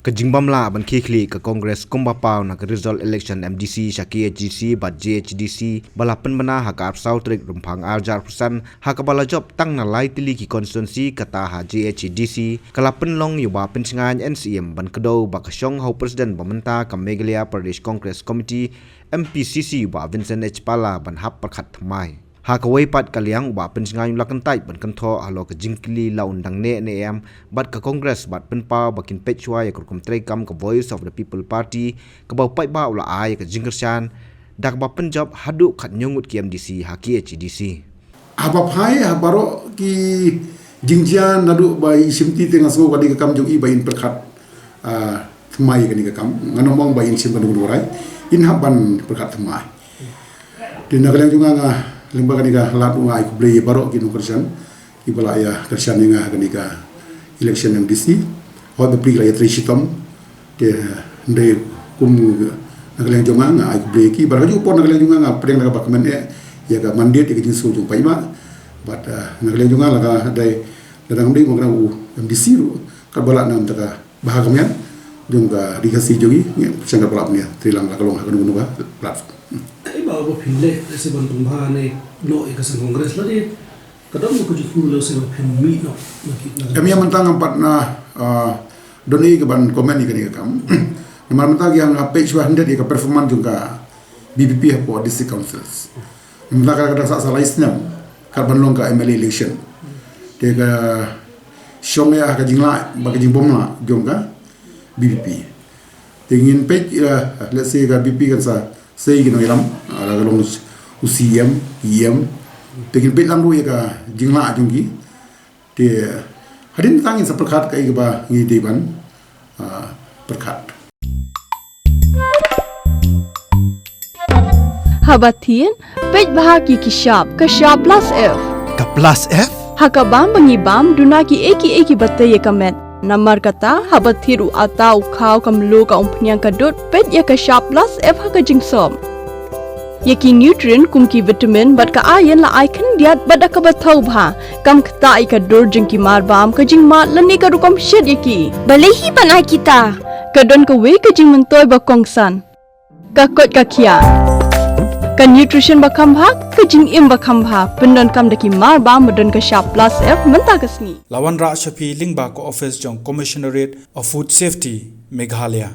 Kajingbamla ban kikli ke Kongres Kumbapau na ke result election MDC Shaki HGC bat JHDC balapan bana haka apsau trik rumpang arjar persen haka bala job tang na lai tili ki konstituensi kata ha JHDC kalapan long yuba pencingan NCM ban kedau bakasyong hau presiden pementa ke Meghalaya Pradesh Congress Committee MPCC yuba Vincent H. Pala ban hap perkat thamai. Hakawai pat kaliang uba pencingan lakan tai ban kentho halo ke jingkili la undang ne em bat ke Kongres bat penpa bakin pechwa ya kurkum trekam ke Voice of the People Party ke bau pai ba ula ai ke jingkersan dak ba penjob hadu khat nyungut ki MDC haki HDC apa phai habaro ki jingjian nadu bai simti tengah semua kadi ke kam jung i bain perkhat thmai kani ke kam nganomong bain sim kan durai in haban perkhat thmai din nagalang junga nga lembaga ni ka lapu ngai ku blei baro ki no kersan ki bala ya kersan nga kani ka election MDC ho be pri la trisitom de ndai kum nagalang junga nga ai ku blei ki baro ju pon nagalang junga nga preng nga bakmen ya ka mandate ki jinsu jung pai ma but nagalang junga la ka dai dadang ndai mo kana MDC ru ka bala nam ta ka bahagamyan jung ka dikasi jogi sanga bala punya trilang la kalong ha kanu ka platform bawa pinle seban tumbane no ikasan kongres lagi kadang mo kujutul lo seban pinmi no kami yang mentang empat na doni ke ban komen ni kam nama mentang yang page 100 ke performan juga BPP po district councils mentang kadang salah islam karban long ka MLA election dia ka syong ya ka jingla bagi jingbom la jongka BPP tingin page let's say ka BPP kan sa sei kino iram ala galong UCM IM tekin pelang ru ya ka jingla jungki te hadin tangin sa perkhat kai ba ngi deban perkhat Habatin pej bahagi kishab kashab plus F ka plus F hakabam bangibam dunaki eki batte ye kamet Namar kata habat thiru atau kau kamlu ka umpnyang kadut pet ya ka sharp plus F ha ka jingsom. Yaki nutrient kum ki vitamin bat ka iron la icon diat bat ka bathau bha kam khta ai ka dur jing ki mar bam ka jing mat lani ka rukom shed yaki. Balehi banai kita. Ka don ka we ka jing mentoy ba kongsan. Ka kot ka kia. Ka nutrition ba khambha ka jing im ba khambha pendon kam daki mar bam don ka sharp plus F menta kasni. Lawan Ra Shafi Lingba ko office jong Commissionerate of Food Safety Meghalaya